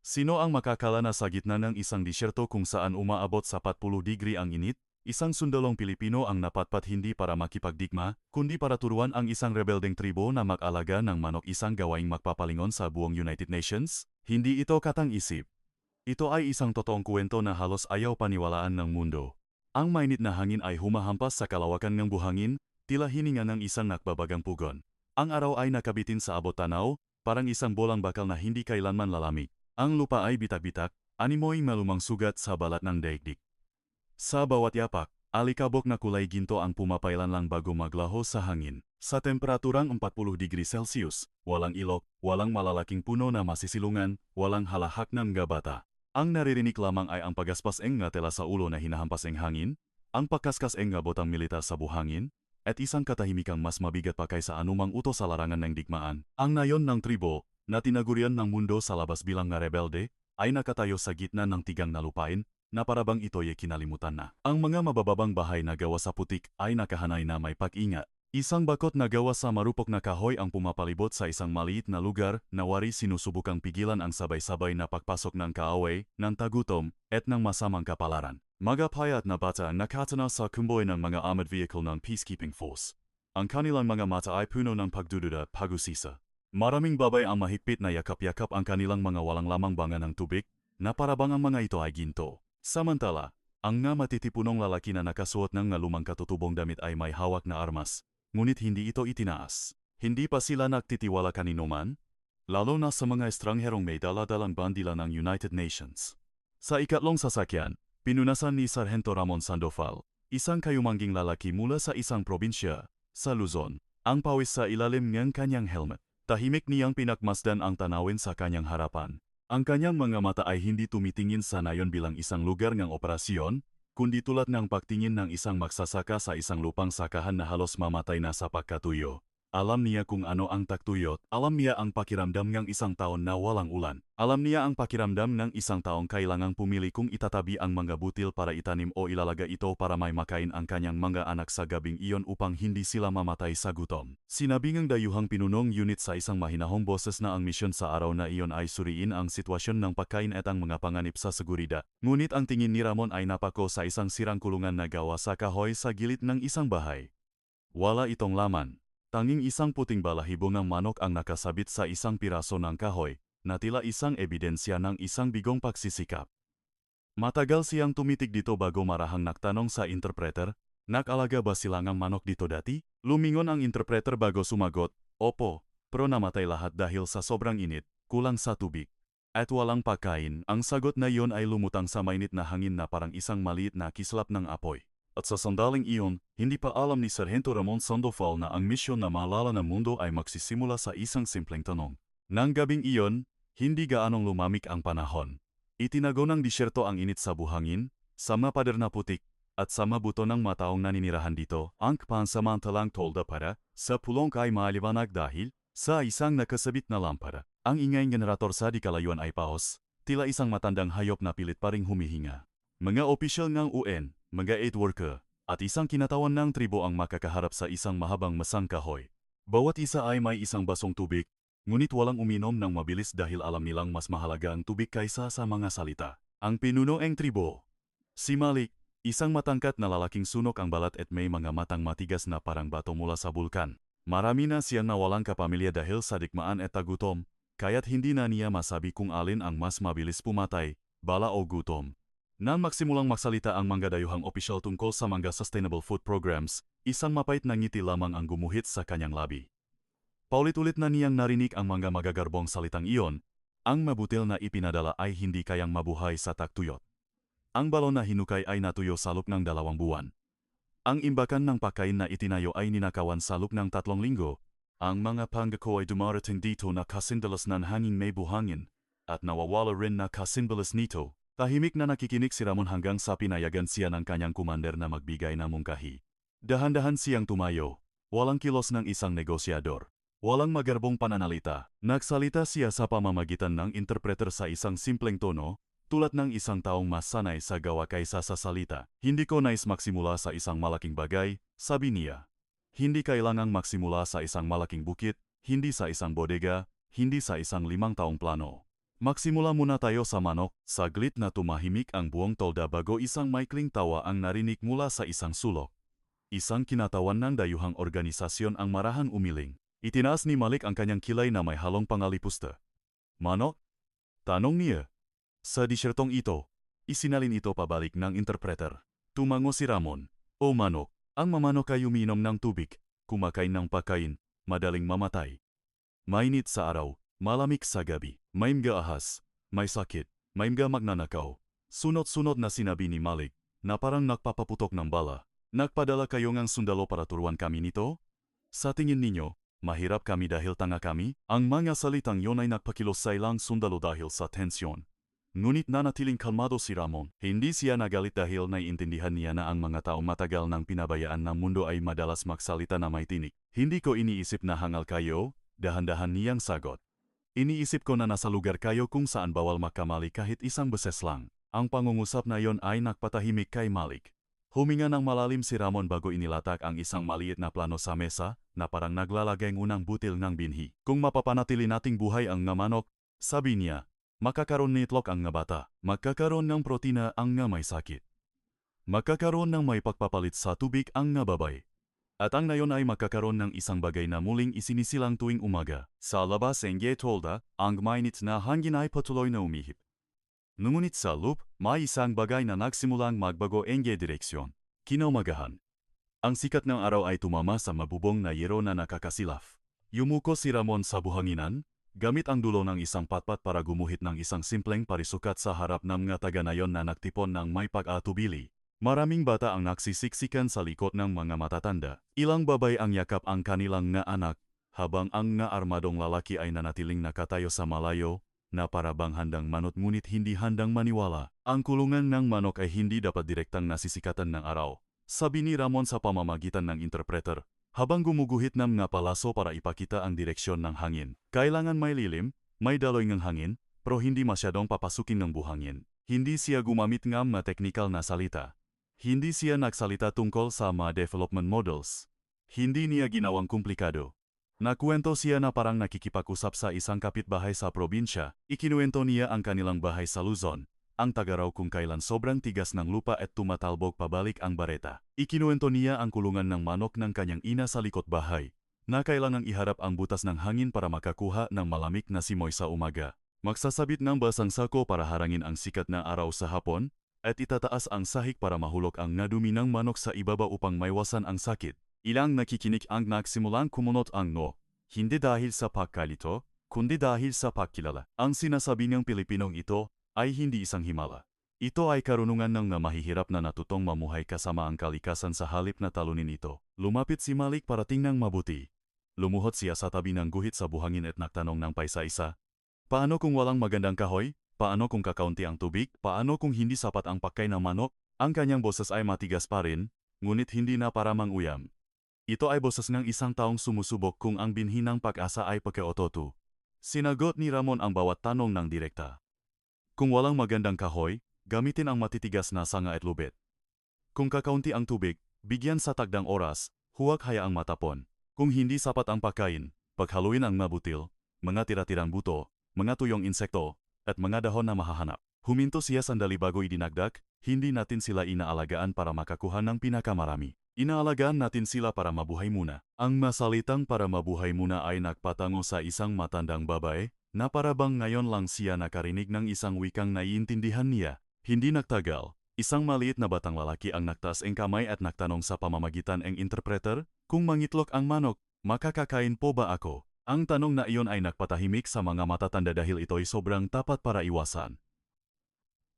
Sino ang makakala na sa gitna ng isang disyerto kung saan umaabot sa 40 degree ang init, isang sundalong Pilipino ang napatpat hindi para makipagdigma, kundi para turuan ang isang rebeldeng tribo na mag-alaga ng manok, isang gawaing magpapalingon sa buong United Nations? Hindi ito katang-isip. Ito ay isang totoong kwento na halos ayaw paniwalaan ng mundo. Ang mainit na hangin ay humahampas sa kalawakan ng buhangin, tila hininga ng isang nakbabagang pugon. Ang araw ay nakabitin sa abot tanaw, parang isang bolang bakal na hindi kailanman lalamig. Ang lupa ay bitak-bitak, animoy malumang sugat sa balat ng daigdig. Sa bawat yapak, alikabok na kulay ginto ang pumapailan lang bago maglaho sa hangin. Sa temperaturang 40 degree Celsius, walang ilog, walang malalaking puno na masisilungan, walang halahak ng gabata. Ang naririnig lamang ay ang pagaspas-eng nga tela sa ulo na hinahampas-eng hangin, ang pagkaskas-eng nga botang militar sa buhangin, at isang katahimikang mas mabigat pa kaysa anumang utos sa larangan ng digmaan. Ang nayon ng tribo, na tinagurian ng mundo sa labas bilang nga rebelde, ay nakatayo sa gitna ng tigang na lupain, na parabang ito'y kinalimutan na. Ang mga mabababang bahay na gawa sa putik ay nakahanay na may pag-ingat. Isang bakot na gawa sa marupok na kahoy ang pumapalibot sa isang maliit na lugar na wari sinusubukang pigilan ang sabay-sabay na pagpasok ng kaaway, ng tagutom, at ng masamang kapalaran. Magapayat na bata ang nakatanaw sa kumboy ng mga armored vehicle ng peacekeeping force. Ang kanilang mga mata ay puno ng pagdududa, pag-usisa. Maraming babay ang mahigpit na yakap-yakap ang kanilang mga walang lamang banga ng tubig, na parabang ang mga ito ay ginto. Samantala, ang nga matitipunong lalaki na nakasuot ng lumang katutubong damit ay may hawak na armas, ngunit hindi ito itinaas. Hindi pa sila nagtitiwala kanino man, lalo na sa mga estrangherong may dala-dalang bandila ng United Nations. Sa ikatlong sasakyan, pinunasan ni Sargento Ramon Sandoval, isang kayumangging lalaki mula sa isang probinsya, sa Luzon, ang pawis sa ilalim ng kanyang helmet. Tahimik niyang pinakmasdan ang tanawin sa kanyang harapan. Ang kanyang mga mata ay hindi tumitingin sa nayon bilang isang lugar ng operasyon, kundi tulad ng pagtingin ng isang magsasaka sa isang lupang sakahan na halos mamatay na sa pagkatuyo. Alam niya kung ano ang tagtuyot, alam niya ang pakiramdam ng isang taon na walang ulan. Alam niya ang pakiramdam ng isang taong kailangang pumili kung itatabi ang mga butil para itanim o ilalaga ito para may makain ang kanyang mga anak sa gabing iyon upang hindi sila mamatay sa gutom. Sinabi ng dayuhang pinunong unit sa isang mahinahong boses na ang misyon sa araw na iyon ay suriin ang sitwasyon ng pagkain at ang mga panganib sa seguridad. Ngunit ang tingin ni Ramon ay napako sa isang sirang kulungan na gawa sa kahoy sa gilid ng isang bahay. Wala itong laman. Tanging isang puting balahibo ng manok ang nakasabit sa isang piraso ng kahoy, na tila isang ebidensya ng isang bigong pagsisikap. Matagal siyang tumitig dito bago marahang nagtanong sa interpreter, "Nag-alaga ba silangang manok dito dati?" Lumingon ang interpreter bago sumagot, "Opo, pero namatay lahat dahil sa sobrang init, kulang sa tubig, at walang pagkain." Ang sagot na iyon ay lumutang sa mainit na hangin na parang isang maliit na kislap ng apoy. At sa sandaling iyon, hindi pa alam ni Sargento Ramon Sandoval na ang misyon na maalala ng mundo ay magsisimula sa isang simpleng tanong. Nang gabing iyon, hindi gaanong lumamig ang panahon. Itinago ng disyerto ang init sa buhangin, sa mga pader na putik, at sa mabuto ng mataong naninirahan dito. Ang pansamantalang tolda para sa pulong ay maliwanag dahil sa isang nakasabit na lampara. Ang ingay generator sa di kalayuan ay paos, tila isang matandang hayop na pilit pa ring humihinga. Mga opisyal ng UN, mga aid worker, at isang kinatawan ng tribo ang makakaharap sa isang mahabang masang kahoy. Bawat isa ay may isang basong tubig, ngunit walang uminom ng mabilis dahil alam nilang mas mahalaga ang tubig kaysa sa mga salita. Ang pinuno ng tribo, si Malik, isang matangkat na lalaking sunok ang balat at may mga matang matigas na parang bato mula sa bulkan. Marami na siyang nawalang kapamilya dahil sa digmaan at tagutom, kaya't hindi na niya masabi kung alin ang mas mabilis pumatay, bala o gutom. Nang magsimulang magsalita ang mga dayuhang opisyal tungkol sa mga sustainable food programs, isang mapait na ngiti lamang ang gumuhit sa kanyang labi. Paulit-ulit na niyang narinig ang mga magagarbong salitang iyon, ang mabutil na ipinadala ay hindi kayang mabuhay sa tagtuyot. Ang balon na hinukay ay natuyo sa loob ng 2 buwan. Ang imbakan ng pagkain na itinayo ay ninakawan sa loob ng 3 linggo. Ang mga pangako ay dumarating dito na kasindalas ng hangin may buhangin, at nawawala rin na kasindalas nito. Tahimik na nakikinig si Ramon hanggang sa pinayagan siya ng kanyang kumander na magbigay ng mungkahi. Dahan-dahan siyang tumayo, walang kilos ng isang negosyador, walang magarbong pananalita. Nagsalita siya sa pamamagitan ng interpreter sa isang simpleng tono, tulad ng isang taong mas sanay sa gawa kaysa sa salita. "Hindi ko nais magsimula sa isang malaking bagay," sabi niya. "Hindi kailangang magsimula sa isang malaking bukit, hindi sa isang bodega, hindi sa isang 5 taong plano. Magsimula muna tayo sa manok. Saglit na tumahimik ang buong tolda bago isang maikling tawa ang narinig mula sa isang sulok. Isang kinatawan ng dayuhang organisasyon ang marahang umiling. Itinaas ni Malik ang kanyang kilay na may halong pangalipusta. Manok? Tanong niya. Sa disyertong ito, isinalin ito pabalik ng interpreter. Tumango si Ramon. O manok, ang mamanok ay umiinom ng tubig, kumakain ng pagkain, madaling mamatay. Mainit sa araw, malamig sa gabi, may mga ahas, may sakit, may mga magnanakaw. Sunod-sunod na sinabi ni Malik, na parang nagpapaputok ng bala. Nagpadala kayo ng sundalo para turuan kami nito? Sa tingin ninyo, mahirap kami dahil tanga kami? Ang mga salitang yon ay nagpakilosay lang sundalo dahil sa tensyon. Ngunit nanatiling kalmado si Ramon. Hindi siya nagalit dahil naiintindihan niya na ang mga taong matagal nang pinabayaan ng mundo ay madalas magsalita na may tinik. Hindi ko iniisip na hangal kayo, dahan-dahan niyang sagot. Iniisip ko na nasa lugar kayo kung saan bawal makamali kahit isang beses lang. Ang pangungusap na yon ay nagpatahimik kay Malik. Huminga ng malalim si Ramon bago inilatag ang isang maliit na plano sa mesa na parang naglalagay ng unang butil ng binhi. Kung mapapanatili nating buhay ang nga manok, sabi niya, makakaroon ng itlog ang nga bata, magkakaroon ng protina ang nga may sakit. Magkakaroon ng may pagpapalit sa tubig ang nga babay. At ang nayon ay magkakaroon ng isang bagay na muling isinisilang tuwing umaga. Sa labas ng tolda, ang mainit na hangin ay patuloy na umihip. Ngunit sa loob, may isang bagay na nagsimulang magbago ang direksyon. Kinaumagahan. Ang sikat ng araw ay tumama sa mabubong na yero na nakakasilaf. Yumuko si Ramon sa buhanginan, gamit ang dulo ng isang patpat para gumuhit ng isang simpleng parisukat sa harap ng mga taga-nayon na nagtipon ng may pag-atubili. Maraming bata ang nagsisiksikan sa likod ng mga matatanda. Ilang babay ang yakap ang kanilang nga anak, habang ang nga armadong lalaki ay nanatiling nakatayo sa malayo, na para bang handang manot ngunit hindi handang maniwala. Ang kulungan ng manok ay hindi dapat direktang nasisikatan ng araw, sabi ni Ramon sa pamamagitan ng interpreter, habang gumuguhit ng mga palaso para ipakita ang direksyon ng hangin. Kailangan may lilim, may daloy ng hangin, pero hindi masyadong papasukin ng buhangin. Hindi siya gumamit ng mga teknikal na salita. Hindi siya nagsalita tungkol sa mga development models. Hindi niya ginawang komplikado. Nakwento siya na parang nakikipag-usap sa isang kapitbahay sa probinsya. Ikinuwento niya ang kanilang bahay sa Luzon, ang tagaraw kung kailan sobrang tigas ng lupa at tumatalbog pabalik ang bareta. Ikinuwento niya ang kulungan ng manok ng kanyang ina sa likod bahay, na kailangang iharap ang butas ng hangin para makakuha ng malamig na simoy sa umaga. Magsasabit ng basang sako para harangin ang sikat na araw sa hapon, at itataas ang sahig para mahulog ang nadumi ng manok sa ibaba upang maiwasan ang sakit. Ilang nakikinig ang nagsimulang kumunot ang no, hindi dahil sa pagkalito, kundi dahil sa pagkilala. Ang sinasabi ng Pilipinong ito ay hindi isang himala. Ito ay karunungan ng na mahihirap na natutong mamuhay kasama ang kalikasan sa halip na talunin ito. Lumapit si Malik para tingnan mabuti. Lumuhod siya sa tabi ng guhit sa buhangin at nagtanong ng paisa-isa. Paano kung walang magandang kahoy? Paano kung kakaunti ang tubig? Paano kung hindi sapat ang pagkain ng manok? Ang kanyang boses ay matigas pa rin, ngunit hindi na para manguyam. Ito ay boses ng isang taong sumusubok kung ang binhi ng pag-asa ay pagkaototo. Sinagot ni Ramon ang bawat tanong ng direkta. Kung walang magandang kahoy, gamitin ang matitigas na sanga at lubid. Kung kakaunti ang tubig, bigyan sa takdang oras, huwag hayaang matapon. Kung hindi sapat ang pagkain, paghaluin ang mabutil, mga tira-tirang buto, mga tuyong insekto, at mga dahon na mahahanap. Huminto siya sandali bago idinagdag, hindi natin sila inaalagaan para makakuha ng pinakamarami. Inaalagaan natin sila para mabuhay muna. Ang masalitang para mabuhay muna ay nagpatango sa isang matandang babae, na para bang ngayon lang siya nakarinig ng isang wikang naiintindihan niya. Hindi nagtagal, isang maliit na batang lalaki ang nagtaas ang kamay at nagtanong sa pamamagitan ng interpreter, kung mangitlog ang manok, makakakain po ba ako? Ang tanong na iyon ay nagpatahimik sa mga matatanda dahil ito'y sobrang tapat para iwasan.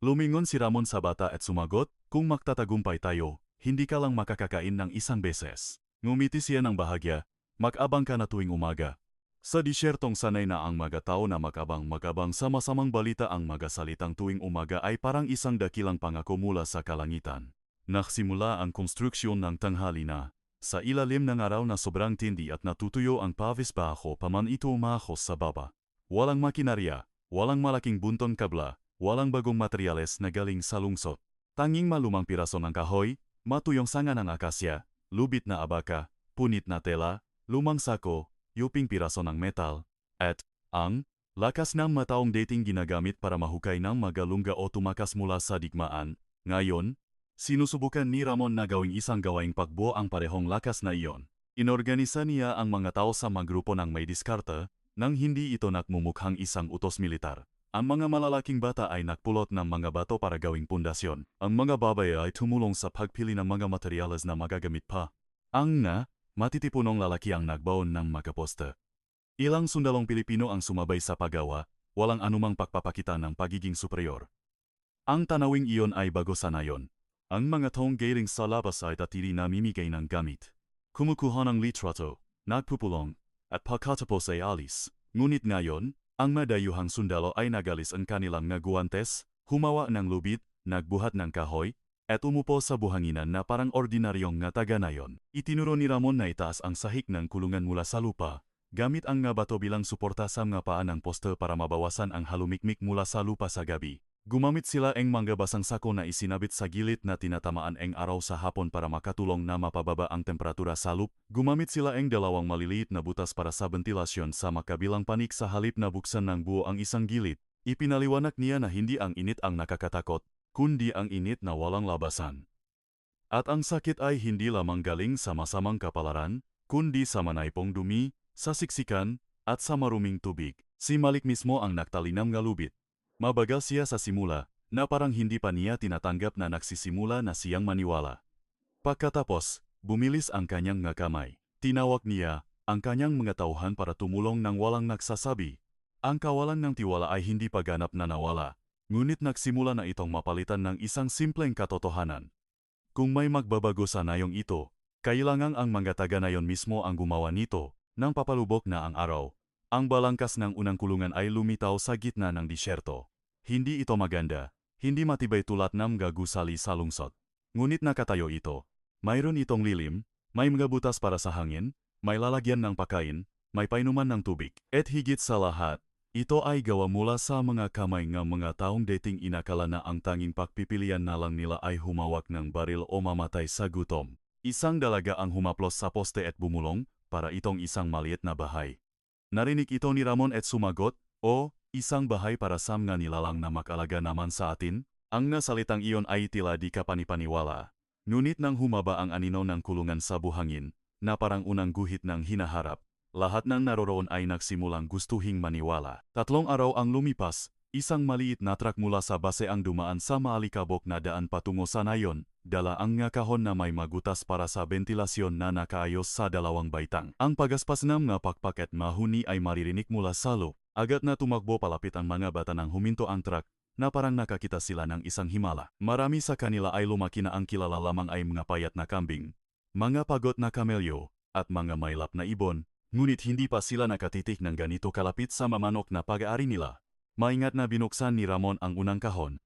Lumingon si Ramon sa bata at sumagot, kung magtatagumpay tayo, hindi ka lang makakakain ng isang beses. Ngumiti siya ng bahagya, mag-abang ka na tuwing umaga. Sa disyertong sanay na ang mga tao na magabang sa masamang balita ang mga salitang tuwing umaga ay parang isang dakilang pangako mula sa kalangitan. Nagsimula ang konstruksyon ng tanghali na, sa ilalim ng araw na sobrang tindi at natutuyo ang pawis baho paman ito umahos sa baba. Walang makinarya, walang malaking buntong kabla, walang bagong materyales na galing sa lungsod. Tanging malumang piraso ng kahoy, matuyong sanga ng akasya, lubit na abaka, punit na tela, lumang sako, yuping piraso ng metal, at ang Lakas ng mataong dating ginagamit para mahukay ng magalungga o tumakas mula sa digmaan. Ngayon, sinusubukan ni Ramon na gawing isang gawaing pagbuo ang parehong lakas na iyon. Inorganisa niya ang mga tao sa mga grupo ng may diskarte, nang hindi ito nakmumukhang isang utos militar. Ang mga malalaking bata ay nakpulot ng mga bato para gawing pundasyon. Ang mga babae ay tumulong sa pagpili ng mga materyales na magagamit pa. Ang matitipunong lalaki ang nagbaon ng makaposte. Ilang sundalong Pilipino ang sumabay sa paggawa, walang anumang pagpapakita ng pagiging superior. Ang tanawing iyon ay bago sa nayon. Ang mga taong galing sa labas ay tatili na mimigay ng gamit. Kumukuha ng litrato, nagpupulong, at pagkatapos ay alis. Ngunit ngayon, ang madayuhang sundalo ay nagalis ang kanilang naguantes, humawa ng lubid, nagbuhat ng kahoy, at umupo sa buhanginan na parang ordinaryong nga taga-nayon. Itinuro ni Ramon na itaas ang sahig ng kulungan mula sa lupa, gamit ang nga bato bilang suporta sa mga paa ng poste para mabawasan ang halumikmik mula sa lupa sa gabi. Gumamit sila ng mga basang sako na isinabit sa gilid na tinatamaan ng araw sa hapon para makatulong na mapababa ang temperatura sa lupa. Gumamit sila ng dalawang maliliit na butas para sa ventilasyon sa makabilang panig sa halip na buksan ng buo ang isang gilid. Ipinaliwanag niya na hindi ang init ang nakakatakot, kundi ang init na walang labasan. At ang sakit ay hindi lamang galing sa masamang kapalaran, kundi sa manaipong dumi, sa siksikan, at sa maruming tubig. Si Malik mismo ang nagtalinam nga lubid. Mabagal siya sa simula, na parang hindi pa niya tinatanggap na nagsisimula na siyang maniwala. Pagkatapos, bumilis ang kanyang nga kamay. Tinawag niya ang kanyang mga tauhan para tumulong nang walang nagsasabi. Ang kawalan ng tiwala ay hindi pa ganap na nawala, ngunit nagsimula na itong mapalitan ng isang simpleng katotohanan. Kung may magbabago sa nayong ito, kailangang ang mga taga-nayon mismo ang gumawa nito, nang papalubok na ang araw. Ang balangkas ng unang kulungan ay lumitaw sa gitna ng disyerto. Hindi ito maganda, hindi matibay tulad ng gagusali sa lungsod. Ngunit nakatayo ito. Mayroon itong lilim, may mga butas para sa hangin, may lalagyan ng pagkain, may painuman ng tubig. At higit sa lahat, ito ay gawa mula sa mga kamay ng mga taong dating inakala na ang tanging pagpipilian na lang nila ay humawak ng baril o mamatay sa gutom. Isang dalaga ang humaplos sa poste at bumulong, para itong isang maliit na bahay. Narinig ito ni Ramon at sumagot, "O, isang bahay para sa mga nilalang na mag-alaga naman sa atin?" Ang nasalitang iyon ay tila di kapanipaniwala. Ngunit nang humaba ang anino ng kulungan sa buhangin, na parang unang guhit ng hinaharap, lahat ng naroroon ay nagsimulang gustuhing maniwala. 3 araw ang lumipas, isang maliit na truck mula sa base ang dumaan sa maalikabok na daan patungo sa nayon, dala ang nga kahon na may magutas para sa ventilasyon na nakaayos sa 2 baitang. Ang pagaspas ng nga pakpak at mahuni ay maririnig mula sa loob. Agad na tumakbo palapit ang mga bata nang huminto ang truck, na parang nakakita sila ng isang himala. Marami sa kanila ay lumaki na ang kilala lamang ay mga payat na kambing, mga pagod na kamelyo, at mga maylap na ibon, ngunit hindi pa sila nakatitik ng ganito kalapit sa mamanok na pag-aari nila. Maingat na binuksan ni Ramon ang unang kahon.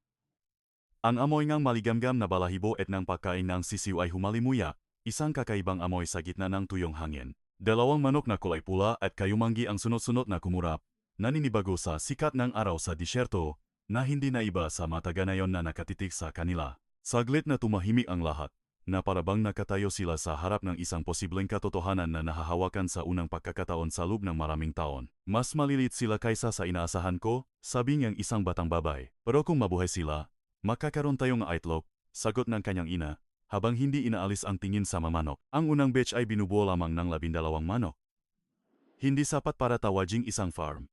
Ang amoy ngang maligamgam na balahibo at ng pagkain ng sisiw ay humalimuya, isang kakaibang amoy sa gitna ng tuyong hangin. 2 manok na kulay pula at kayumanggi ang sunod-sunod na kumurap, naninibago sa sikat ng araw sa disyerto, na hindi na iba sa mataga-nayon na nakatitik sa kanila. Saglit na tumahimik ang lahat, na parabang nakatayo sila sa harap ng isang posibleng katotohanan na nahahawakan sa unang pagkakataon sa loob ng maraming taon. "Mas malilit sila kaysa sa inaasahan ko," sabi niyang isang batang babae. "Pero kung mabuhay sila, makakaroon tayong itlog," sagot ng kanyang ina, habang hindi inaalis ang tingin sa mamanok. Ang unang batch ay binubuo lamang ng 12 manok. Hindi sapat para tawaging isang farm.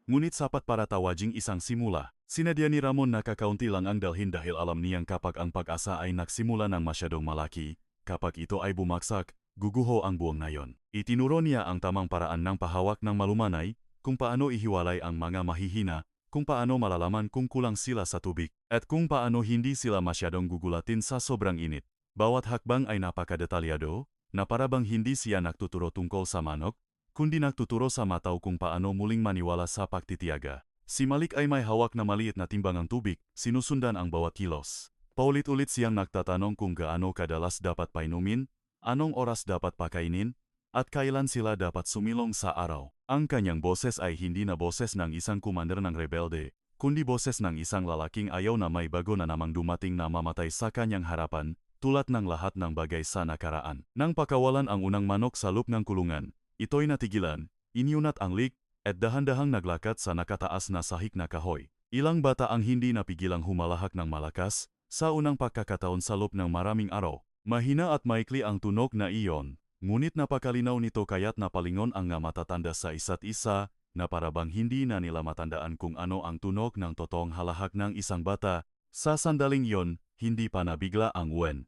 Ngunit sapat para tawaging isang simula. Sinadya ni Ramon na kakaunti lang ang dalhin dahil alam niyang kapag ang pag-asa ay nagsimula ng masyadong malaki, kapag ito ay bumagsak, guguho ang buong nayon. Itinuro niya ang tamang paraan ng pahawak ng malumanay, kung paano ihiwalay ang mga mahihina, kung paano malalaman kung kulang sila sa tubig, at kung paano hindi sila masyadong gugulatin sa sobrang init. Bawat hakbang ay napakadetalyado, na parabang hindi siya nagtuturo tungkol sa manok, kundi nagtuturo sa mataw kung paano muling maniwala sa pagtitiyaga. Si Malik ay may hawak na maliit na timbangang tubig, sinusundan ang bawat kilos. Paulit-ulit siyang nagtatanong kung gaano kadalas dapat painumin, anong oras dapat pakainin, at kailan sila dapat sumilong sa araw. Ang kanyang boses ay hindi na boses ng isang kumander ng rebelde, kundi boses ng isang lalaking ayaw na may bago na namang dumating na mamatay sa kanyang harapan, tulad ng lahat ng bagay sa nakaraan. Nang pakawalan ang unang manok sa loob ng kulungan, ito'y natigilan, iniunat ang lig, at dahan-dahang naglakad sa nakataas na sahig na kahoy. Ilang bata ang hindi napigilang humalahak ng malakas sa unang pagkakataon sa loob ng maraming araw. Mahina at maikli ang tunog na iyon, ngunit napakalinaw nito kaya't napalingon ang nga matatanda sa isa't isa na parabang hindi na nila matandaan kung ano ang tunog ng totoong halahak ng isang bata. Sa sandaling iyon, hindi pa nabigla ang Wen.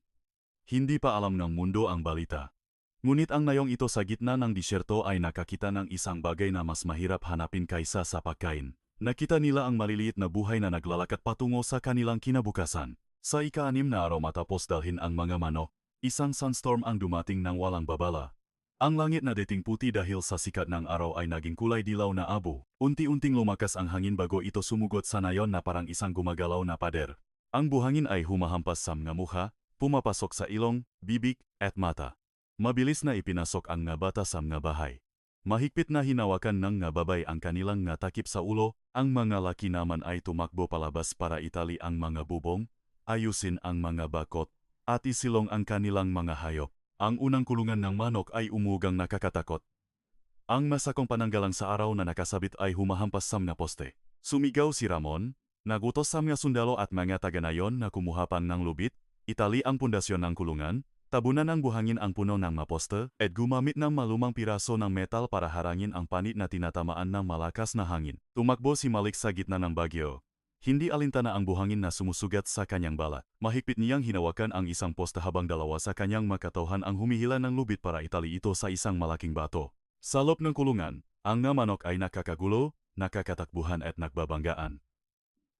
Hindi pa alam ng mundo ang balita. Ngunit ang nayong ito sa gitna ng disyerto ay nakakita ng isang bagay na mas mahirap hanapin kaysa sa pagkain. Nakita nila ang maliliit na buhay na naglalakad patungo sa kanilang kinabukasan. Sa ika-6 na araw matapos dalhin ang mga manok, isang sunstorm ang dumating ng walang babala. Ang langit na dating puti dahil sa sikat ng araw ay naging kulay dilaw na abo. Unti-unting lumakas ang hangin bago ito sumugot sa nayon na parang isang gumagalaw na pader. Ang buhangin ay humahampas sa mga mukha, pumapasok sa ilong, bibig, at mata. Mabilis na ipinasok ang nga bata sa mga bahay. Mahigpit na hinawakan ng nga babay ang kanilang nga takip sa ulo, ang mga laki naman ay tumakbo palabas para itali ang mga bubong, ayusin ang mga bakot, at isilong ang kanilang mga hayop. Ang unang kulungan ng manok ay umugang nakakatakot. Ang masakong pananggalang sa araw na nakasabit ay humahampas sa mga poste. Sumigaw si Ramon, nagutos sa mga sundalo at mga taga-nayon na kumuha pang ng lubid, itali ang pundasyon ng kulungan, tabunan ng buhangin ang puno ng mga poste, at gumamit ng malumang piraso ng metal para harangin ang panit na tinatamaan ng malakas na hangin. Tumakbo si Malik sa gitna ng bagyo. Hindi alintana ang buhangin na sumusugat sa kanyang balat. Mahigpit niyang hinawakan ang isang poste habang dalawa sa kanyang makatauhan ang humihila ng lubid para itali ito sa isang malaking bato. Sa loob ng kulungan, ang nga manok ay nakakagulo, nakakatakbuhan at nagbabanggaan.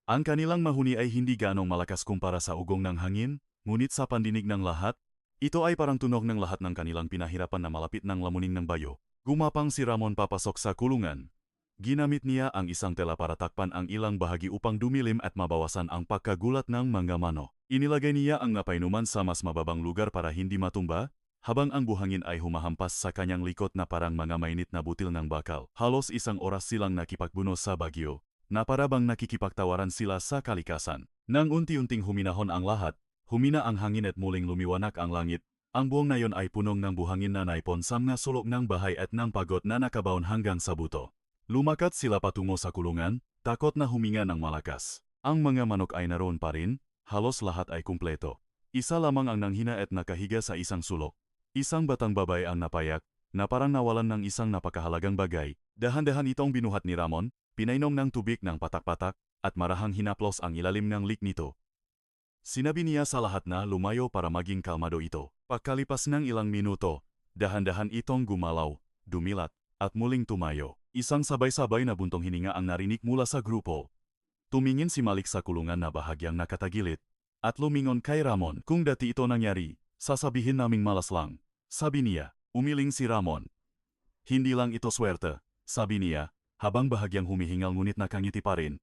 Ang kanilang mahuni ay hindi ganong malakas kumpara sa ugong ng hangin, ngunit sa pandinig ng lahat, ito ay parang tunog ng lahat ng kanilang pinahirapan na malapit ng lamunin ng bayo. Gumapang si Ramon papasok sa kulungan. Ginamit niya ang isang tela para takpan ang ilang bahagi upang dumilim at mabawasan ang pagkagulat ng mga manok. Inilagay niya ang napainuman sa mas mababang lugar para hindi matumba, habang ang buhangin ay humahampas sa kanyang likod na parang mga mainit na butil ng bakal. Halos isang oras silang nakipagbuno sa bagyo, na parabang nakikipagtawaran sila sa kalikasan. Nang unti-unting huminahon ang lahat, humina ang hangin at muling lumiwanag ang langit. Ang buong nayon ay punong ng buhangin na naipon sa mga sulok ng bahay at ng pagot na nakabaon hanggang sa buto. Lumakad sila patungo sa kulungan, takot na huminga ng malakas. Ang mga manok ay naroon pa rin, halos lahat ay kumpleto. Isa lamang ang nanghina at nakahiga sa isang sulok. Isang batang babae ang napayak, na parang nawalan ng isang napakahalagang bagay. Dahan-dahan itong binuhat ni Ramon, pinainom ng tubig ng patak-patak, at marahang hinaplos ang ilalim ng lik nito. Sinabi niya sa lahat na lumayo para maging kalmado ito. Pagkalipas ng ilang minuto, dahan-dahan itong gumalaw, dumilat, at muling tumayo. Isang sabay-sabay na buntong hininga ang narinig mula sa grupo. Tumingin si Malik sa kulungan na bahagyang nakatagilid, at lumingon kay Ramon. Kung dati ito nangyari, sasabihin naming malas lang, sabi niya. Umiling si Ramon. Hindi lang ito swerte, sabi niya, habang bahagyang humihingal ngunit nakangiti pa rin.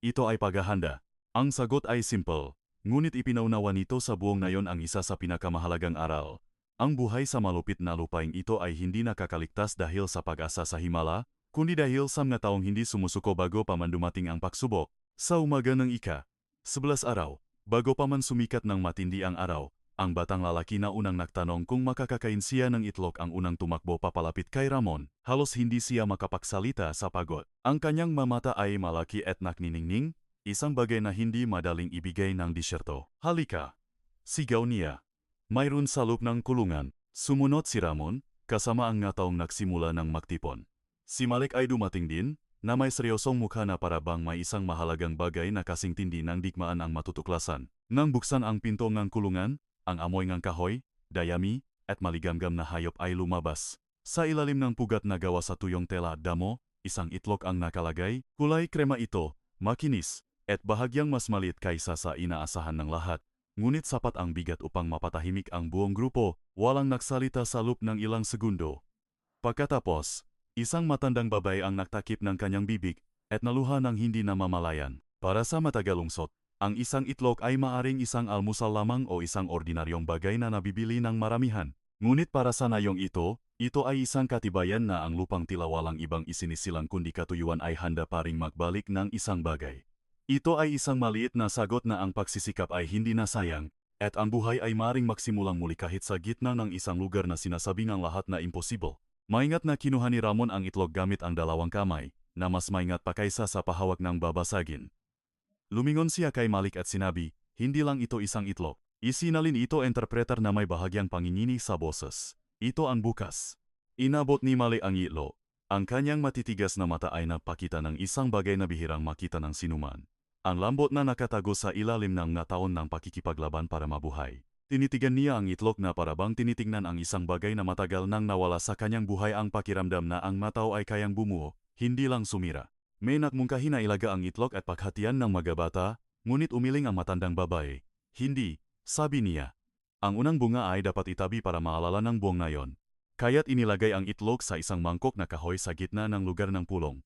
Ito ay paghahanda. Ang sagot ay simple, ngunit ipinaunawa nito sa buong nayon ang isa sa pinakamahalagang aral. Ang buhay sa malupit na lupaing ito ay hindi nakakaligtas dahil sa pag-asa sa himala, kundi dahil sa mga taong hindi sumusuko bago pa man dumating ang pagsubok. Sa umaga ng ika-11 araw, bago pa man sumikat ng matindi ang araw, ang batang lalaki na unang nagtanong kung makakakain siya ng itlog ang unang tumakbo papalapit kay Ramon. Halos hindi siya makapagsalita sa pagod. Ang kanyang mamata ay malaki at nakniningning, isang bagay na hindi madaling ibigay ng disyerto. Halika! Sigaw niya. Mayroon sa loob ng kulungan. Sumunod si Ramon, kasama ang nga taong nagsimula ng magtipon. Si Malik ay dumating din, na may seryosong mukha na parabang may isang mahalagang bagay na kasing tindi ng digmaan ang matutuklasan. Nang buksan ang pinto ng kulungan, ang amoy ng kahoy, dayami, at maligamgam na hayop ay lumabas. Sa ilalim ng pugat na gawa sa tuyong tela at damo, isang itlog ang nakalagay. Kulay krema ito, makinis, at bahagyang mas maliit kaysa sa inaasahan ng lahat. Ngunit sapat ang bigat upang mapatahimik ang buong grupo, walang nagsalita sa loob ng ilang segundo. Pagkatapos, isang matandang babae ang nagtakip ng kanyang bibig, at naluha ng hindi namamalayan. Para sa matagalungsot, ang isang itlog ay maaring isang almusal lamang o isang ordinaryong bagay na nabibili ng maramihan. Ngunit para sa nayong ito ay isang katibayan na ang lupang tila walang ibang isinisilang kundi katuyuan ay handa pa ring magbalik ng isang bagay. Ito ay isang maliit na sagot na ang pagsisikap ay hindi nasayang, at ang buhay ay maring magsimulang muli kahit sa gitna ng isang lugar na sinasabing ang lahat na imposible. Maingat na kinuha ni Ramon ang itlog gamit ang dalawang kamay, na mas maingat pa kaysa sa pahawak ng babasagin. Lumingon siya kay Malik at sinabi, hindi lang ito isang itlog. Isinalin ito interpreter na may bahagyang pangingini sa boses. Ito ang bukas. Inabot ni Malik ang itlog. Ang kanyang matitigas na mata ay napakita ng isang bagay na bihirang makita ng sinuman. Ang lambot na nakatago sa ilalim ng taon ng pakikipaglaban para mabuhay. Tinitigan niya ang itlog na parabang tinitingnan ang isang bagay na matagal nang nawala sa kanyang buhay, ang pakiramdam na ang matao ay kayang bumuo, hindi lang sumira. May nakmungkahi na ilaga ang itlog at paghatian ng magabata, ngunit umiling ang matandang babae. Hindi, sabi niya. Ang unang bunga ay dapat itabi para maalala ng buong nayon. Kaya't inilagay ang itlog sa isang mangkok na kahoy sa gitna ng lugar ng pulong.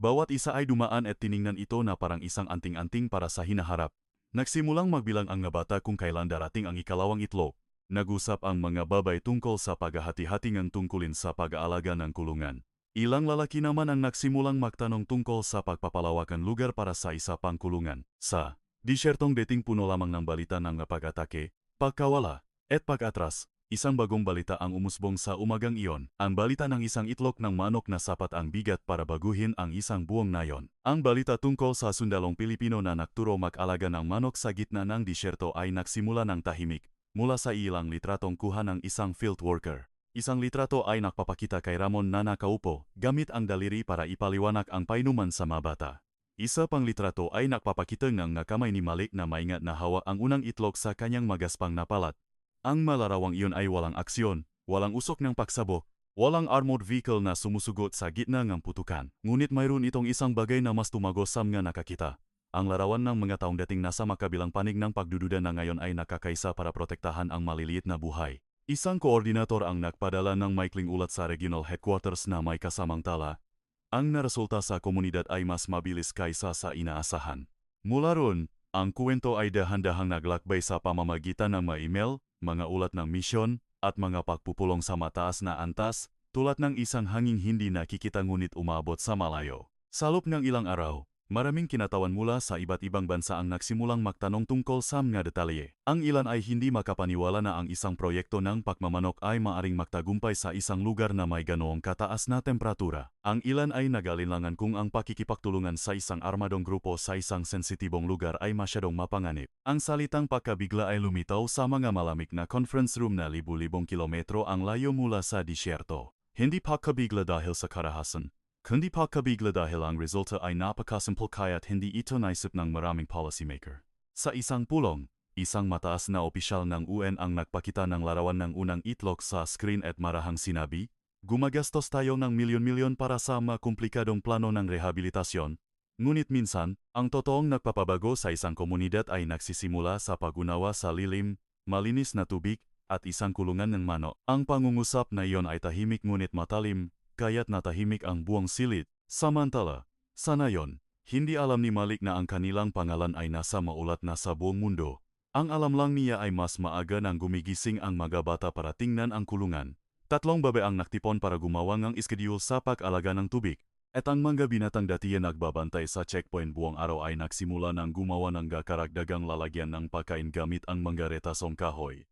Bawat isa ay dumaan at tiningnan ito na parang isang anting-anting para sa hinaharap. Nagsimulang magbilang ang mga bata kung kailan darating ang ikalawang itlog. Nag-usap ang mga babay tungkol sa paghahati-hati ng tungkulin sa pag-aalaga ng kulungan. Ilang lalaki naman ang nagsimulang magtanong tungkol sa pagpapalawakan lugar para sa isa pang kulungan. Sa disyertong dating puno lamang ng balita ng pag-atake, pagkawala, at pag-atras. Isang bagong balita ang umusbong sa umagang iyon, ang balita ng isang itlog ng manok na sapat ang bigat para baguhin ang isang buong nayon. Ang balita tungkol sa sundalong Pilipino na nagturo mag-alaga ng manok sa gitna ng disyerto ay nagsimula ng tahimik, mula sa ilang litratong kuha ng isang field worker. Isang litrato ay nakpapakita kay Ramon na nakaupo, gamit ang daliri para ipaliwanag ang painuman sa mga bata. Isa pang litrato ay nakpapakita ng kamay ni Malik na maingat na hawak ang unang itlog sa kanyang magaspang na palat. Ang malarawang iyon ay walang aksyon, walang usok ng pagsabog, walang armored vehicle na sumusugot sa gitna ng putukan. Ngunit mayroon itong isang bagay na mas tumago sa mga nakakita. Ang larawan ng mga taong dating nasa makabilang panig ng pagdududa na ngayon ay nakakaisa para protektahan ang maliliit na buhay. Isang koordinator ang nagpadala ng maikling ulat sa regional headquarters na may kasamang tala. Ang naresulta sa komunidad ay mas mabilis kaysa sa inaasahan. Mula roon, ang kwento ay dahan-dahang naglakbay sa pamamagitan ng mga email, mga ulat ng misyon, at mga pagpupulong sa mataas na antas, tulad ng isang hanging hindi nakikita ngunit umabot sa malayo. Sa loob ng ilang araw, maraming kinatawan mula sa iba't ibang bansa ang nagsimulang magtanong tungkol sa mga detalye. Ang ilan ay hindi makapaniwala na ang isang proyekto ng pagmamanok ay maaring magtagumpay sa isang lugar na may ganoong kataas na temperatura. Ang ilan ay nag-alinlangan kung ang pakikipagtulungan sa isang armadong grupo sa isang sensitibong lugar ay masyadong mapanganib. Ang salitang pagkabigla ay lumitaw sa mga malamig na conference room na libu-libong kilometro ang layo mula sa disyerto. Hindi pagkabigla dahil sa karahasan, kundi pagkabigla dahil ang resulta ay napakasimple kaya't hindi ito naisip ng maraming policymaker. Sa isang pulong, isang mataas na opisyal ng UN ang nagpakita ng larawan ng unang itlog sa screen at marahang sinabi, gumagastos tayo ng milyon-milyon para sa mga komplikadong plano ng rehabilitasyon. Ngunit minsan, ang totoong nagpapabago sa isang komunidad ay nagsisimula sa pag-unawa sa lilim, malinis na tubig, at isang kulungan ng manok. Ang pangungusap na iyon ay tahimik ngunit matalim, kaya't natahimik ang buong silid. Samantala, sa nayon, hindi alam ni Malik na ang kanilang pangalan ay nasa maulat na sa buong mundo. Ang alam lang niya ay mas maaga nang gumigising ang mga bata para tingnan ang kulungan. 3 babae ang naktipon para gumawa ng iskedyul sa pag-alaga ng tubig. At ang mga binatang dati nagbabantay sa checkpoint buong araw ay nagsimula ng gumawa ng karagdagang lalagyan ng pagkain gamit ang mga retasong kahoy.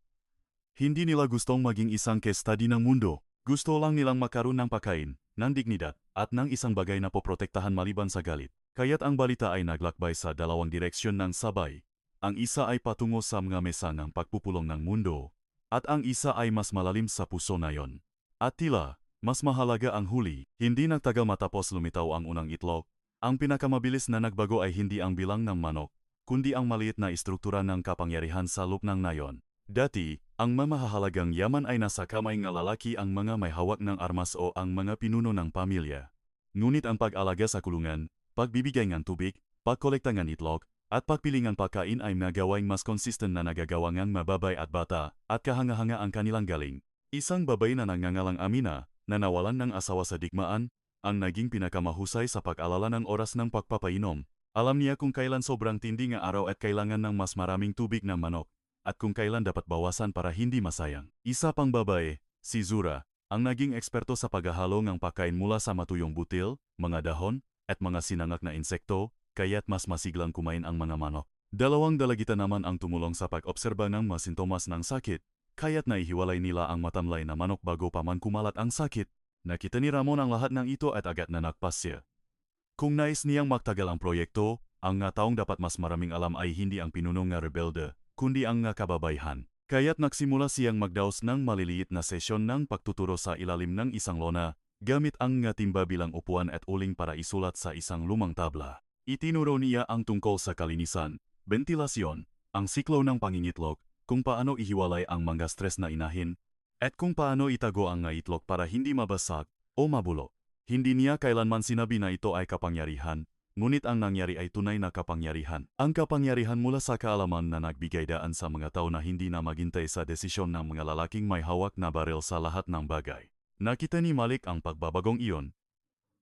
Hindi nila gustong maging isang case study ng mundo. Gusto lang nilang makaroon ng pagkain, ng dignidad, at ng isang bagay na poprotektahan maliban sa galit. Kaya't ang balita ay naglakbay sa dalawang direksyon ng sabay. Ang isa ay patungo sa mga mesa ng pagpupulong ng mundo, at ang isa ay mas malalim sa puso nayon. At tila, mas mahalaga ang huli. Hindi nagtagal matapos lumitaw ang unang itlog. Ang pinakamabilis na nagbago ay hindi ang bilang ng manok, kundi ang maliit na istruktura ng kapangyarihan sa loob ng nayon. Dati, ang mamahalagang yaman ay nasa kamay ng lalaki, ang mga may hawak ng armas o ang mga pinuno ng pamilya. Ngunit ang pag-alaga sa kulungan, pagbibigay ng tubig, pagkolekta ng itlog, at pagpili ng pagkain ay nagawaing mas konsisten na nagagawa ng mababay at bata, at kahanga-hanga ang kanilang galing. Isang babae na nangangalang Amina, na nawalan ng asawa sa digmaan, ang naging pinakamahusay sa pag-alala ng oras ng pagpapainom. Alam niya kung kailan sobrang tindi ng araw at kailangan ng mas maraming tubig ng manok, at kung kailan dapat bawasan para hindi masayang. Isa pang babae, si Zura, ang naging eksperto sa paghahalo ng pagkain mula sa matuyong butil, mga dahon, at mga sinangak na insekto, kaya't mas masiglang kumain ang mga manok. Dalawang dalagita naman ang tumulong sa pag-obserba ng mga sintomas ng sakit, kaya't naihiwalay nila ang matamlay na manok bago pa man kumalat ang sakit. Nakita ni Ramon ang lahat ng ito at agad na nagpasya. Kung nais niyang magtagal ang proyekto, ang nga taong dapat mas maraming alam ay hindi ang pinuno nga rebelde, kundi ang nga kababayhan. Kaya't nagsimula siyang magdaos ng maliliit na sesyon ng pagtuturo sa ilalim ng isang lona, gamit ang nga timba bilang upuan at uling para isulat sa isang lumang tabla. Itinuro niya ang tungkol sa kalinisan, ventilasyon, ang siklo ng pangingitlog, kung paano ihiwalay ang mga stress na inahin, at kung paano itago ang nga itlog para hindi mabasag o mabulok. Hindi niya kailanman sinabi na ito ay kapangyarihan, ngunit ang nangyari ay tunay na kapangyarihan. Ang kapangyarihan mula sa kaalaman na nagbigay daan sa mga tao na hindi na maghintay sa desisyon ng mga lalaking may hawak na baril sa lahat ng bagay. Nakita ni Malik ang pagbabagong iyon.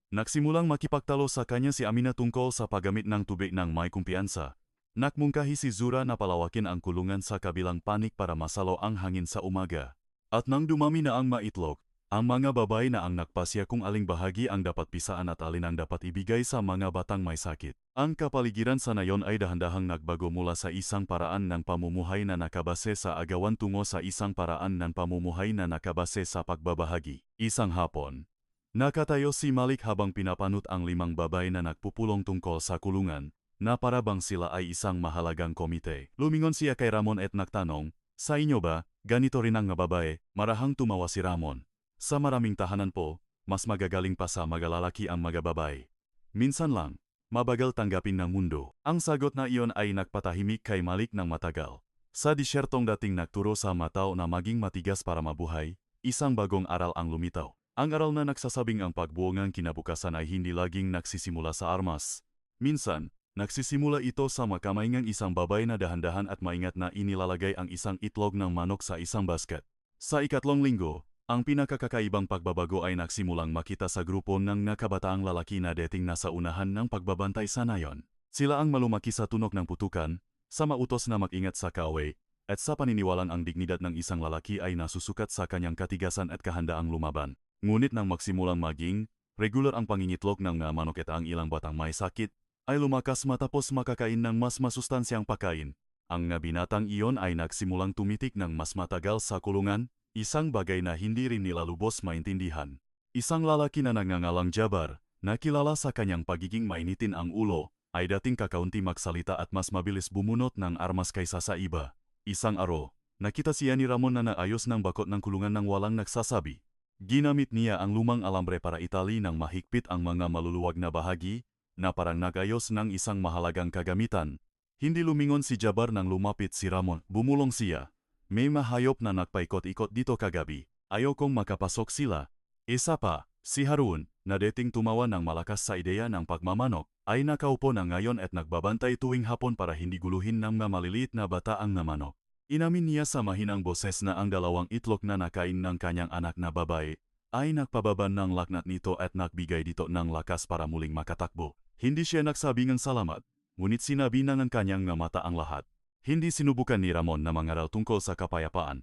Nagsimulang makipagtalo sa kanya si Amina tungkol sa paggamit ng tubig ng may kumpiyansa. Nakmungkahi si Zura na palawakin ang kulungan sa kabilang panik para masalo ang hangin sa umaga. At nang dumami na ang maitlog, ang mga babae na ang nagpasya kung aling bahagi ang dapat pisaan at alin ang dapat ibigay sa mga batang may sakit. Ang kapaligiran sa nayon ay dahan-dahang nagbago mula sa isang paraan ng pamumuhay na nakabase sa agawan tungo sa isang paraan ng pamumuhay na nakabase sa pagbabahagi. Isang hapon, nakatayo si Malik habang pinapanut ang 5 babae na nagpupulong tungkol sa kulungan, na para bang sila ay isang mahalagang komite. Lumingon siya kay Ramon at nagtanong, "Sa inyo ba, ganito rin ang babae?" Marahang tumawa si Ramon. "Sa maraming tahanan po, mas magagaling pa sa magalalaki ang mga babae. Minsan lang, mabagal tanggapin ng mundo." Ang sagot na iyon ay nagpatahimik kay Malik ng matagal. Sa disyertong dating nagturo sa matao na maging matigas para mabuhay, isang bagong aral ang lumitaw. Ang aral na nagsasabing ang pagbuo ng kinabukasan ay hindi laging nagsisimula sa armas. Minsan, nagsisimula ito sa makamay ng isang babae na dahan-dahan at maingat na inilalagay ang isang itlog ng manok sa isang basket. Sa ikatlong linggo, ang pinakakakaibang pagbabago ay nagsimulang makita sa grupo ng nakabataang lalaki na dating nasa unahan ng pagbabantay sa nayon. Sila ang malumaki sa tunok ng putukan, sa mautos na mag-ingat sa kaaway, at sa paniniwalang ang dignidad ng isang lalaki ay nasusukat sa kanyang katigasan at kahandaang lumaban. Ngunit nang magsimulang maging regular ang pangingitlog ng manok at ang ilang batang may sakit, ay lumakas matapos makakain ng mas masustansyang pagkain. Ang nga binatang iyon ay nagsimulang tumitik ng mas matagal sa kulungan, isang bagay na hindi rin nila lubos maintindihan. Isang lalaki na nangangalang Jabar, na kilala sa kanyang pagiging mainitin ang ulo, ay dating kakaunti magsalita at mas mabilis bumunot ng armas kaysa sa iba. Isang araw, nakita siya ni Ramon na naayos ng bakot ng kulungan ng walang nagsasabi. Ginamit niya ang lumang alambre para itali ng mahigpit ang mga maluluwag na bahagi, na parang nagayos ng isang mahalagang kagamitan. Hindi lumingon si Jabar nang lumapit si Ramon. Bumulong siya. "May mahayop na nagpaikot-ikot dito kagabi. Ayokong makapasok sila." Isa pa, si Harun, na dating tumawa ng malakas sa ideya ng pagmamanok, ay nakaupo na ngayon at nagbabantay tuwing hapon para hindi guluhin ng mga maliliit na bata ang namanok. Inamin niya sa mahinang boses na ang 2 itlog na nakain ng kanyang anak na babae ay nagpababa ng laknat nito at nagbigay dito ng lakas para muling makatakbo. Hindi siya nagsabi ng salamat, ngunit sinabi na ng kanyang nga mata ang lahat. Hindi sinubukan ni Ramon na mangaral tungkol sa kapayapaan.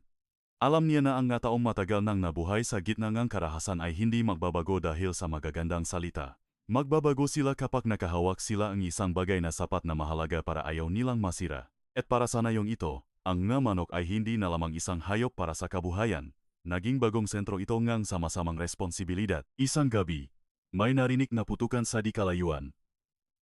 Alam niya na ang nga taong matagal nang nabuhay sa gitna ng karahasan ay hindi magbabago dahil sa magagandang salita. Magbabago sila kapag nakahawak sila ang isang bagay na sapat na mahalaga para ayaw nilang masira. At para sa nayong ito, ang nga manok ay hindi na lamang isang hayop para sa kabuhayan. Naging bagong sentro ito ngang sama-samang responsibilidad. Isang gabi, may narinig na putukan sa di kalayuan.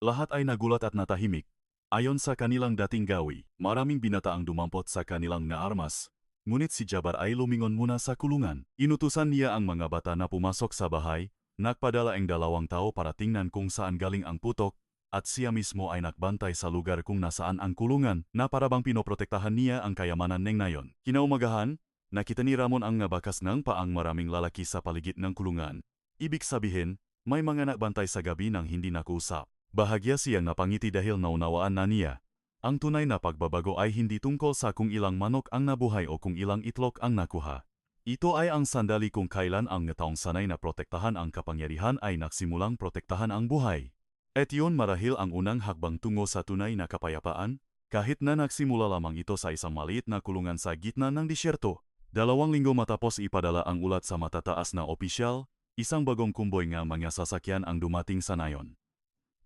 Lahat ay nagulat at natahimik. Ayon sa kanilang dating gawi, maraming binata ang dumampot sa kanilang nga armas. Ngunit si Jabar ay lumingon muna sa kulungan. Inutusan niya ang mga bata na pumasok sa bahay, nagpadala ang 2 tao para tingnan kung saan galing ang putok, at siya mismo ay nagbantay sa lugar kung nasaan ang kulungan, na parabang pinoprotektahan niya ang kayamanan ng nayon. Kinaumagahan, nakita ni Ramon ang nga bakas ng paang maraming lalaki sa paligid ng kulungan. Ibig sabihin, may mga nagbantay sa gabi nang hindi nakuusap. Bahagya siyang napangiti dahil naunawaan na niya. Ang tunay na pagbabago ay hindi tungkol sa kung ilang manok ang nabuhay o kung ilang itlog ang nakuha. Ito ay ang sandali kung kailan ang taong sanay na protektahan ang kapangyarihan ay nagsimulang protektahan ang buhay. At yun marahil ang unang hakbang tungo sa tunay na kapayapaan, kahit na nagsimula lamang ito sa isang maliit na kulungan sa gitna ng disyerto. 2 linggo matapos ipadala ang ulat sa matataas na opisyal, isang bagong kumboy nga mga sasakyan ang dumating sa nayon.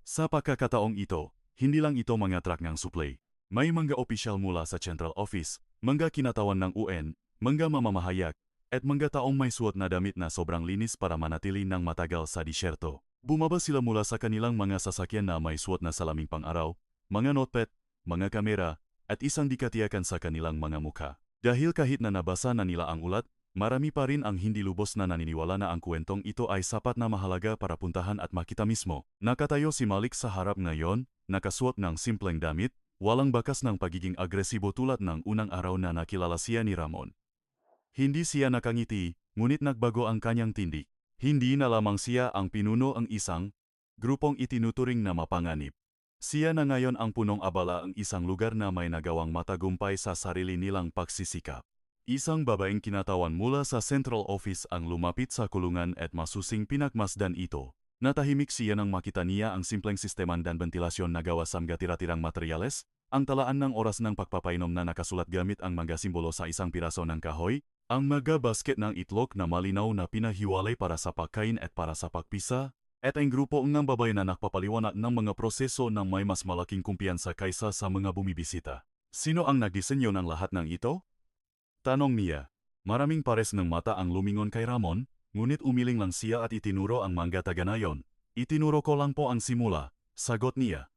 Sa pagkakataong ito, hindi lang ito mga truck ng supply. May mga opisyal mula sa Central Office, mga kinatawan ng UN, mga mamamahayag, at mga taong may suot na damit na sobrang linis para manatili ng matagal sa disyerto. Bumaba sila mula sa kanilang mga sasakyan na may suot na salaming pang-araw, mga notepad, mga kamera, at isang dikatiyakan sa kanilang mga mukha. Dahil kahit na nabasa na nila ang ulat, marami pa rin ang hindi lubos na naniniwala na ang kwentong ito ay sapat na mahalaga para puntahan at makita mismo. Nakatayo si Malik sa harap ngayon, nakasuot ng simpleng damit, walang bakas ng pagiging agresibo tulad ng unang araw na nakilala siya ni Ramon. Hindi siya nakangiti, ngunit nagbago ang kanyang tindig. Hindi na lamang siya ang pinuno ang isang grupong itinuturing na mapanganib. Siya na ngayon ang punong abala ang isang lugar na may nagawang matagumpay sa sarili nilang pagsisikap. Isang babaeng kinatawan mula sa Central Office ang lumapit sa kulungan at masusing pinagmasdan ito. Natahimik siya nang makita niya ang simpleng sisteman dan ventilasyon na gawa sa mga tira-tirang materyales, ang talaan ng oras ng pagpapainom na nakasulat gamit ang mga simbolo sa isang piraso ng kahoy, ang mga basket ng itlog na malinaw na pinahiwalay para sa pagkain at para sa pagpisa, at ang grupo ng babae na nakpapaliwanag ng mga proseso ng may mas malaking kumpiyansa kaysa sa mga bumibisita. Sino ang nagdisenyo ng lahat ng ito? Tanong niya. Maraming pares ng mata ang lumingon kay Ramon, ngunit umiling lang siya at itinuro ang mga taga-nayon. Itinuro ko lang po ang simula, sagot niya.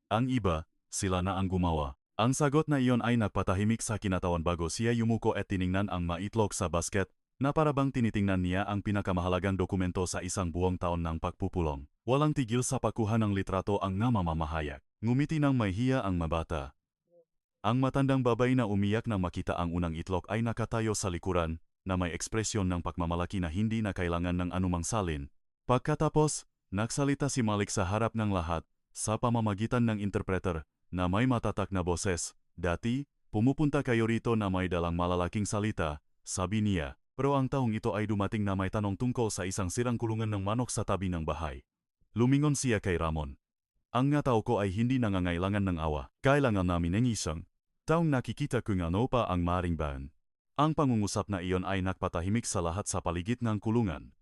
Ang iba, sila na ang gumawa. Ang sagot na iyon ay nagpatahimik sa kinatawan bago siya yumuko at tiningnan ang maitlog sa basket, na parabang tinitingnan niya ang pinakamahalagang dokumento sa isang buong taon ng pagpupulong. Walang tigil sa pagkuha ng litrato ang namamamahayag. Ngumiti ng may hiya ang mabata. Ang matandang babae na umiyak nang makita ang unang itlog ay nakatayo sa likuran, na may ekspresyon ng pagmamalaki na hindi na kailangan ng anumang salin. Pagkatapos, nagsalita si Malik sa harap ng lahat, sa pamamagitan ng interpreter, na may matatak na boses. Dati, pumupunta kayo rito na may dalang malalaking salita, sabi niya. Pero ang taong ito ay dumating na may tanong tungkol sa isang sirang kulungan ng manok sa tabi ng bahay. Lumingon siya kay Ramon. Ang nga tao ko ay hindi nangangailangan ng awa. Kailangan namin ng isang taong nakikita kung ano pa ang maring bahan. Ang pangungusap na iyon ay nagpatahimik sa lahat sa paligid ng kulungan.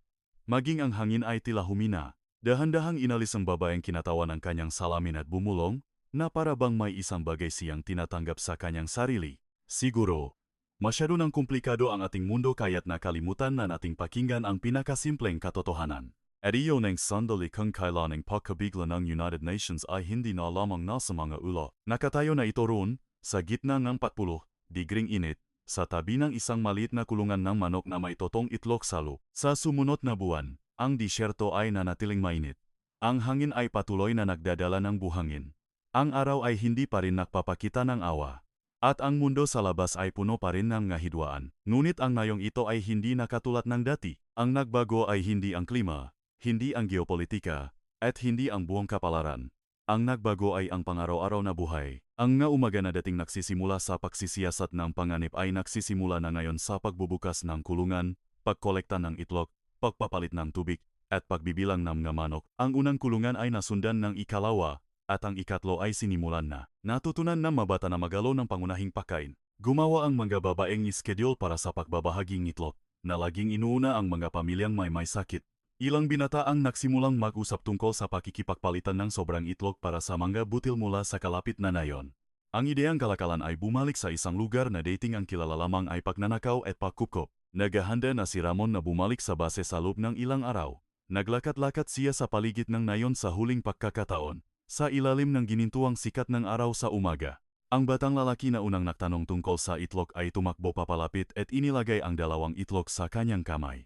Maging ang hangin ay tila humina. Dahan-dahang inalis ang babaeng kinatawan ng kanyang salamin at bumulong, na para bang may isang bagay siyang tinatanggap sa kanyang sarili. Siguro, masyado ng komplikado ang ating mundo kaya't nakalimutan na nating pakinggan ang pinakasimpleng katotohanan. At iyon ang sandali kung kailan ang pagkabigla ng United Nations ay hindi na lamang nasa mga ulo. Nakatayo na ito roon, sa gitna ng 40 digring init, sa tabi ng isang maliit na kulungan ng manok na may totong itlog salo. Sa sumunod na buwan, ang disyerto ay nanatiling mainit. Ang hangin ay patuloy na nagdadala ng buhangin. Ang araw ay hindi pa rin nagpapakita ng awa. At ang mundo sa labas ay puno pa rin ng ngahidwaan. Ngunit ang ngayong ito ay hindi nakatulad ng dati. Ang nagbago ay hindi ang klima, hindi ang geopolitika, at hindi ang buong kapalaran. Ang nagbago ay ang pang-araw-araw na buhay. Ang nga umaga na dating nagsisimula sa pagsisiyasat ng panganib ay nagsisimula na ngayon sa pagbubukas ng kulungan, pagkolekta ng itlog, pagpapalit ng tubig, at pagbibilang ng mga manok. Ang unang kulungan ay nasundan ng ikalawa, at ang ikatlo ay sinimulan na. Natutunan ng mabata na magalo ng pangunahing pagkain. Gumawa ang mga babaeng schedule para sa pagbabahaging itlog, na laging inuuna ang mga pamilyang may sakit. Ilang binata ang nagsimulang mag-usap tungkol sa pakikipagpalitan ng sobrang itlog para sa mga butil mula sa kalapit na nayon. Ang ideyang kalakalan ay bumalik sa isang lugar na dating ang kilala lamang ay pagnanakaw at pagkupkop. Naghahanda na si Ramon na bumalik sa base sa loob ng ilang araw. Naglakat-lakat siya sa paligid ng nayon sa huling pagkakataon. Sa ilalim ng ginintuang sikat ng araw sa umaga, ang batang lalaki na unang nagtanong tungkol sa itlog ay tumakbo papalapit at inilagay ang dalawang itlog sa kanyang kamay.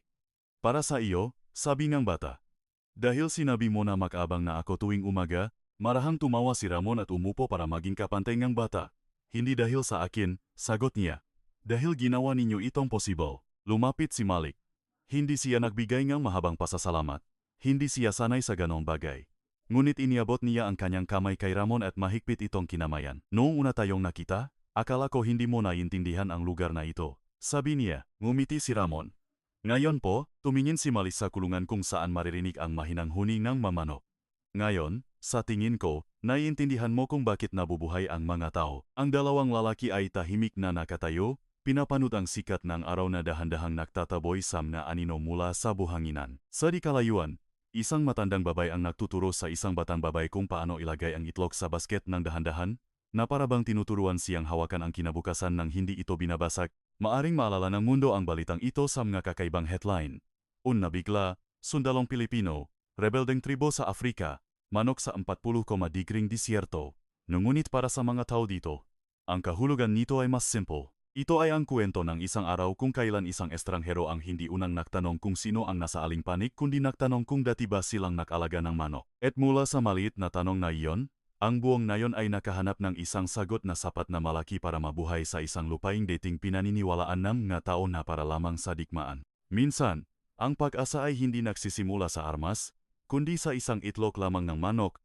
Para sa iyo, sabi ng bata. Dahil sinabi mo na mag-abang na ako tuwing umaga, marahang tumawa si Ramon at umupo para maging kapantay ng bata. Hindi dahil sa akin, sagot niya. Dahil ginawa ninyo itong possible. Lumapit si Malik. Hindi siya nagbigay ng mahabang pasasalamat. Hindi siya sanay sa ganong bagay. Ngunit iniabot niya ang kanyang kamay kay Ramon at mahigpit itong kinamayan. Noong una tayong nakita, akala ko hindi mo naiintindihan ang lugar na ito. Sabi niya, ngumiti si Ramon. Ngayon po, tumingin si Malik sa kulungan kung saan maririnig ang mahinang huni ng mamanok. Ngayon, sa tingin ko, naiintindihan mo kung bakit nabubuhay ang mga tao. Ang dalawang lalaki ay tahimik na nakatayo, pinapanood ang sikat ng araw na dahan-dahang nagtataboy sa mga anino mula sa buhanginan. Sa di kalayuan, isang matandang babae ang nagtuturo sa isang batang babae kung paano ilagay ang itlog sa basket ng dahan-dahan, na parabang tinuturuan siyang hawakan ang kinabukasan nang hindi ito binabasag. Maaring maalala ng mundo ang balitang ito sa mga kakaibang headline. Una bigla, sundalong Pilipino, rebeldeng tribo sa Afrika, manok sa 40,000 disyerto. Ngunit para sa mga tao dito, ang kahulugan nito ay mas simple. Ito ay ang kwento ng isang araw kung kailan isang estranghero ang hindi unang nagtanong kung sino ang nasa aling panig kundi nagtanong kung dati ba silang nakalaga ng manok. At mula sa maliit na tanong na iyon, ang buong nayon ay nakahanap ng isang sagot na sapat na malaki para mabuhay sa isang lupaing dating pinaniniwalaan ng mga tao na para lamang sa digmaan. Minsan, ang pag-asa ay hindi nagsisimula sa armas, kundi sa isang itlog lamang ng manok,